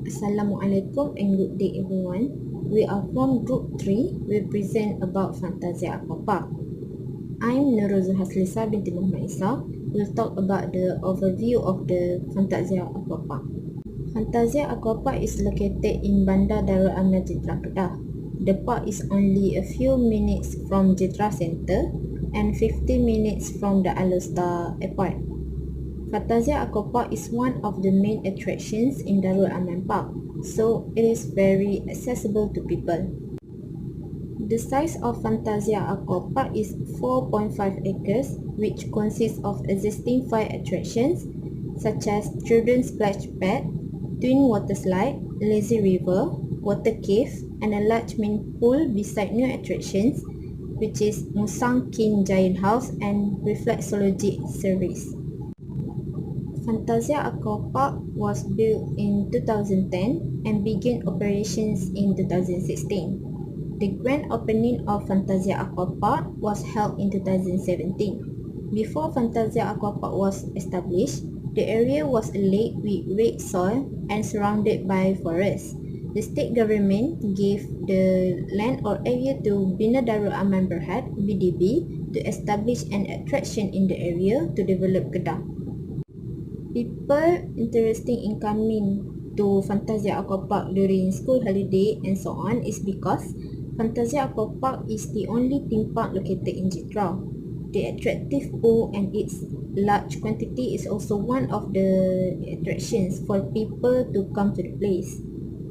Assalamualaikum and good day everyone. We are from Group 3. We present about Fantasia Aquapark. I'm Nurul ZUEHASLYSA binti Muhammad Isa. We'll talk about the overview of the Fantasia Aquapark. Fantasia Aquapark is located in Bandar Darul Aman Jitra, Kedah. The park is only a few minutes from Jitra Center and 50 minutes from the ROSHITA Airport. Fantasia Aquapark is one of the main attractions in Darul Aman Park, so it is very accessible to people. The size of Fantasia Aquapark is 4.5 acres, which consists of existing 5 attractions such as children's splash pad, twin water slide, lazy river, water cave, and a large main pool beside new attractions, which is Musang King Giant House and reflexology service. Fantasia Aquapark was built in 2010 and began operations in 2016. The grand opening of Fantasia Aquapark was held in 2017. Before Fantasia Aquapark was established, the area was a lake with red soil and surrounded by forests. The state government gave the land or area to Bina Darul Aman Berhad (BDB) to establish an attraction in the area to develop Kedah. People interested in coming to Fantasia Aquapark during school holiday and so on is because Fantasia Aquapark is the only theme park located in Jitra. The attractive pool and its large quantity is also one of the attractions for people to come to the place.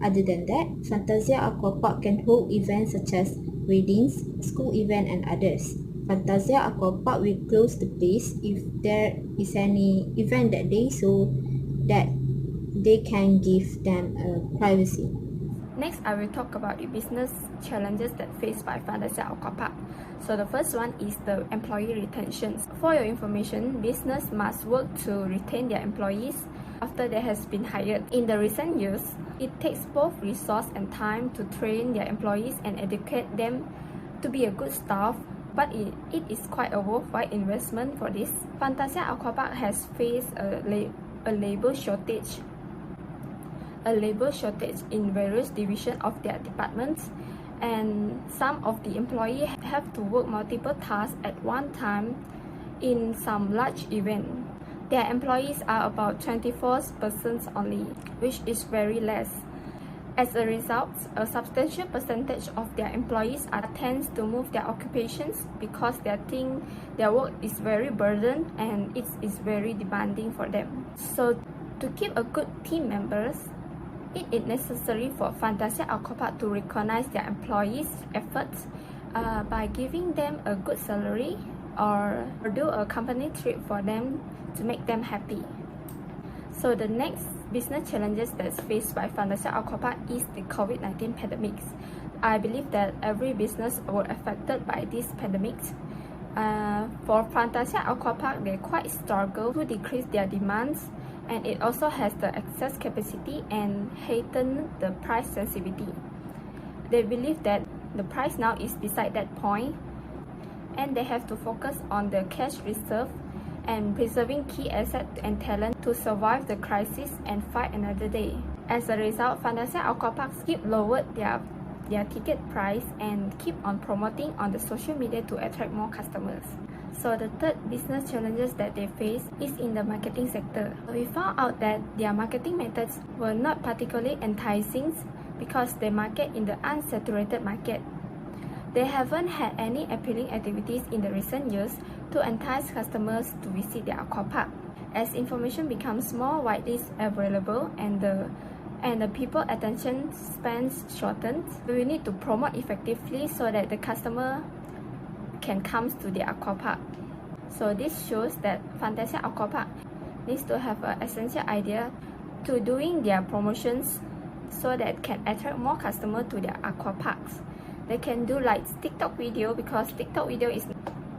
Other than that, Fantasia Aquapark can hold events such as weddings, school events and others. Fantasia Aquapark will close the place if there is any event that day so that they can give them privacy. Next, I will talk about the business challenges that faced by Fantasia Aquapark. So the first one is the employee retention. For your information, business must work to retain their employees after they has been hired. In the recent years, it takes both resource and time to train their employees and educate them to be a good staff, but it is quite a worthwhile investment for this. Fantasia Aquapark has faced a labor shortage in various divisions of their departments, and some of the employees have to work multiple tasks at one time in some large event. Their employees are about 24 persons only, which is very less. As a result, a substantial percentage of their employees tends to move their occupations because they think their work is very burdened and it is very demanding for them. So, to keep a good team members, it is necessary for Fantasia Aquapark to recognize their employees' efforts by giving them a good salary or do a company trip for them to make them happy. So the next business challenges that's faced by Fantasia Aquapark is the COVID-19 pandemic. I believe that every business were affected by this pandemic. For Fantasia Aquapark, they quite struggle to decrease their demands, and it also has the excess capacity and heighten the price sensitivity. They believe that the price now is beside that point, and they have to focus on the cash reserve and preserving key assets and talent to survive the crisis and fight another day. As a result, Fantasia Aquapark keep lowered their ticket price and keep on promoting on the social media to attract more customers. So the third business challenges that they face is in the marketing sector. We found out that their marketing methods were not particularly enticing because they market in the unsaturated market. They haven't had any appealing activities in the recent years to entice customers to visit their aquapark. As information becomes more widely available and the people attention spans shortens, we need to promote effectively so that the customer can come to the aquapark. So this shows that Fantasia Aquapark needs to have an essential idea to doing their promotions so that can attract more customers to their aquaparks. They can do like TikTok video because TikTok video is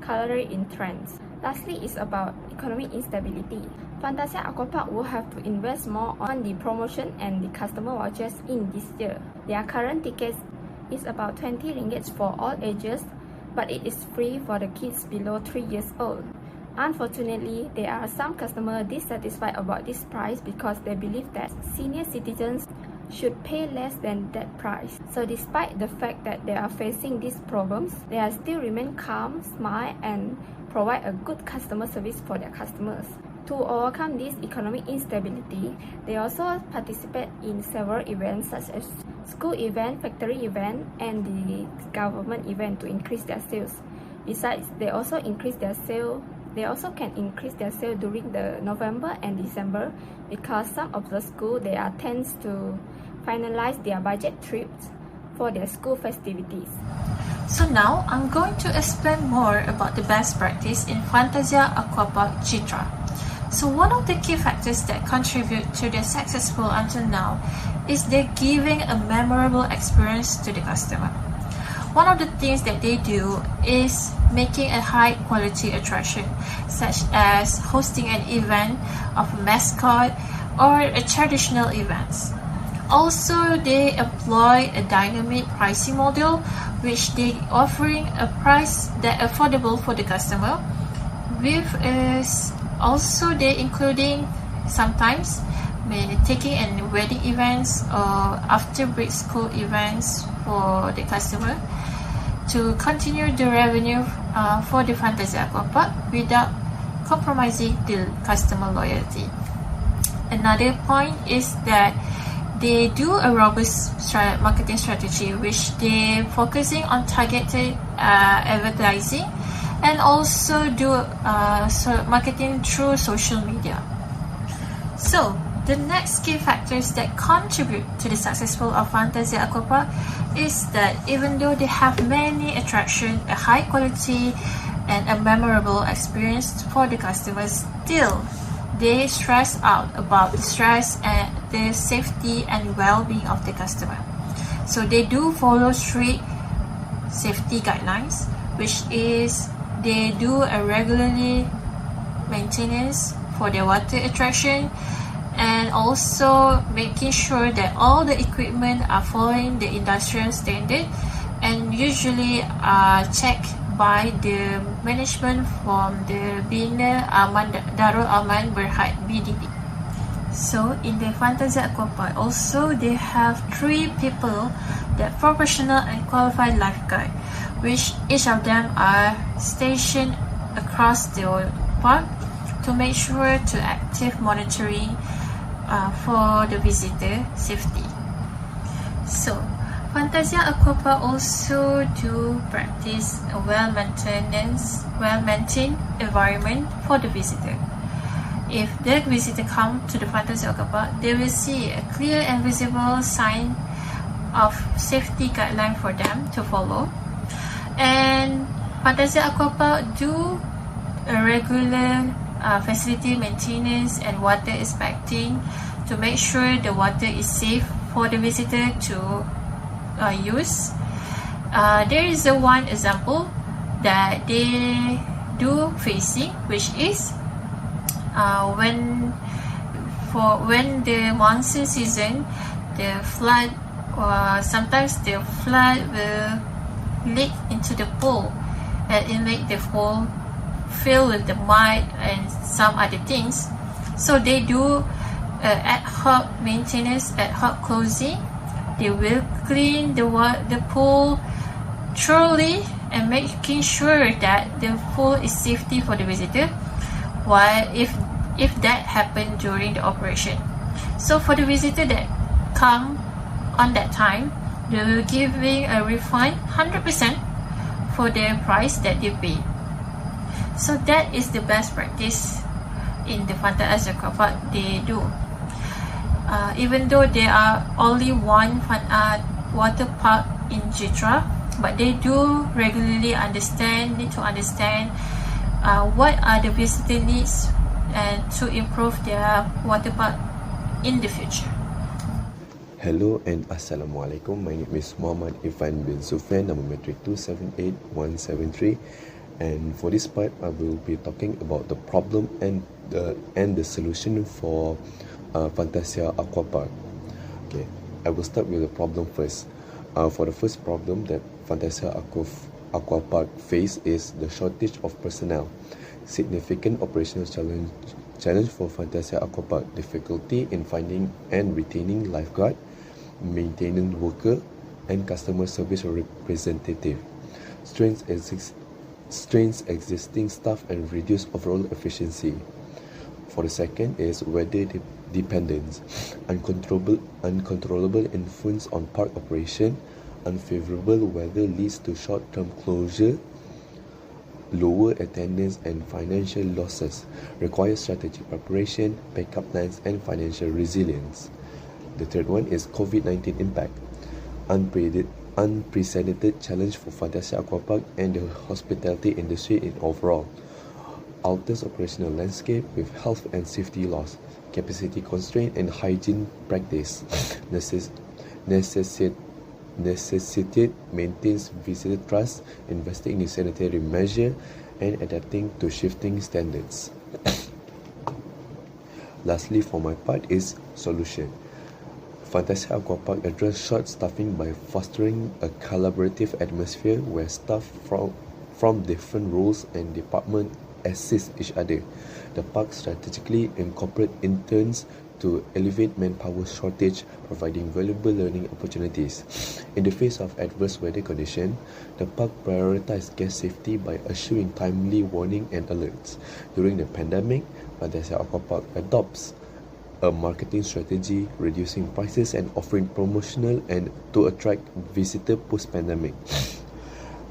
currently in trends. Lastly is about economic instability. Fantasia Aquapark will have to invest more on the promotion and the customer vouchers in this year. Their current tickets is about 20 ringgit for all ages, but it is free for the kids below 3 years old. Unfortunately, there are some customers dissatisfied about this price because they believe that senior citizens should pay less than that price. So despite the fact that they are facing these problems, they are still remain calm, smile, and provide a good customer service for their customers. To overcome this economic instability, they also participate in several events such as school event, factory event, and the government event to increase their sales. Besides, they also can increase their sale during the November and December, because some of the school they are tends to finalize their budget trips for their school festivities. So now I'm going to explain more about the best practice in Fantasia Aquapark Jitra. So one of the key factors that contribute to their successful until now is they're giving a memorable experience to the customer. One of the things that they do is making a high quality attraction, such as hosting an event of a mascot or a traditional events. Also, they employ a dynamic pricing model, which they offering a price that affordable for the customer, with is also they including sometimes taking in wedding events or after break school events for the customer to continue the revenue for the Fantasia Aquapark without compromising the customer loyalty. Another point is that they do a robust marketing strategy, which they focusing on targeted advertising and also do marketing through social media. So the next key factors that contribute to the successful of Fantasia Aquapark is that even though they have many attractions, a high quality and a memorable experience for the customers, still they stress out about the stress and the safety and well-being of the customer. So they do follow strict safety guidelines, which is they do a regularly maintenance for their water attraction, and also making sure that all the equipment are following the industrial standard and usually checked by the management from the Bina Darul Aman Berhad BDB. So in the Fantasia Aquapark also they have 3 people that professional and qualified lifeguard, which each of them are stationed across the park to make sure to active monitoring for the visitor safety. So Fantasia Aquapark also do practice a well-maintained environment for the visitor. If the visitor come to the Fantasia Aquapark, they will see a clear and visible sign of safety guideline for them to follow. And Fantasia Aquapark do a regular facility maintenance and water inspecting to make sure the water is safe for the visitor to use. There is one example that they do facing, which is when the monsoon season, the flood sometimes the flood will leak into the pool and it make the pool fill with the mud and some other things. So they do ad hoc maintenance, ad hoc closing. They will clean the pool thoroughly and making sure that the pool is safety for the visitor, while if that happened during the operation. So for the visitor that come on that time, they will giving a refund 100% for their price that they pay. So that is the best practice in the Fantasia Aquapark they do. Even though there are only one water park in Jitra, but they do regularly need to understand what are the visitor needs and to improve their water park in the future. Hello and Assalamualaikum. My name is Muhammad Irfan bin SUFIAN, number metric 278173. And for this part, I will be talking about the problem and the solution for Fantasia Aquapark. Okay, I will start with the problem first. For the first problem that Fantasia Aquapark face is the shortage of personnel. Significant operational challenge for Fantasia Aquapark: difficulty in finding and retaining lifeguard, maintenance worker, and customer service representative. Strains existing staff and reduce overall efficiency. For the second is weather dependence, uncontrollable influence on park operation. Unfavorable weather leads to short-term closure, lower attendance, and financial losses. Requires strategic preparation, backup plans, and financial resilience. The third one is COVID-19 impact. Unprecedented challenge for Fantasia Aquapark and the hospitality industry in overall. Alters operational landscape with health and safety loss, capacity constraint, and hygiene practice. Necessitate maintains visitor trust, investing in sanitary measure, and adapting to shifting standards. Lastly, for my part, is solution. Fantasia Aquapark address short staffing by fostering a collaborative atmosphere where staff from different roles and departments assist each other. The park strategically incorporate interns to elevate manpower shortage, providing valuable learning opportunities. In the face of adverse weather conditions, the park prioritized guest safety by issuing timely warning and alerts. During the pandemic, Fantasia Aquapark adopts a marketing strategy, reducing prices and offering promotional and to attract visitors post-pandemic.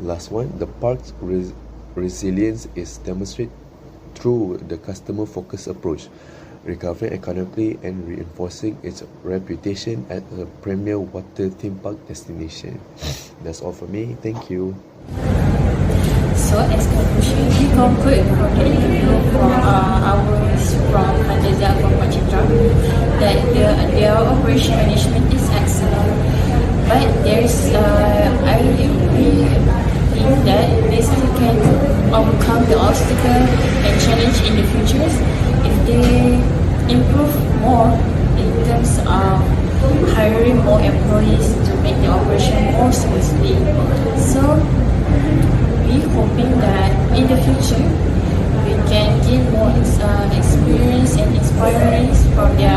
Last one, the park's resilience is demonstrated through the customer-focused approach, recovering economically and reinforcing its reputation as a premier water theme park destination. That's all for me. Thank you. So as conclusion, we conclude from the interview from from Fantasia Aquapark Jitra that their operation management is excellent, but there is we think that they still can overcome the obstacle and challenge in the future if they improve more in terms of hiring more employees to make the operation more smoothly. So we hoping that in the future we can gain more experience and experience from their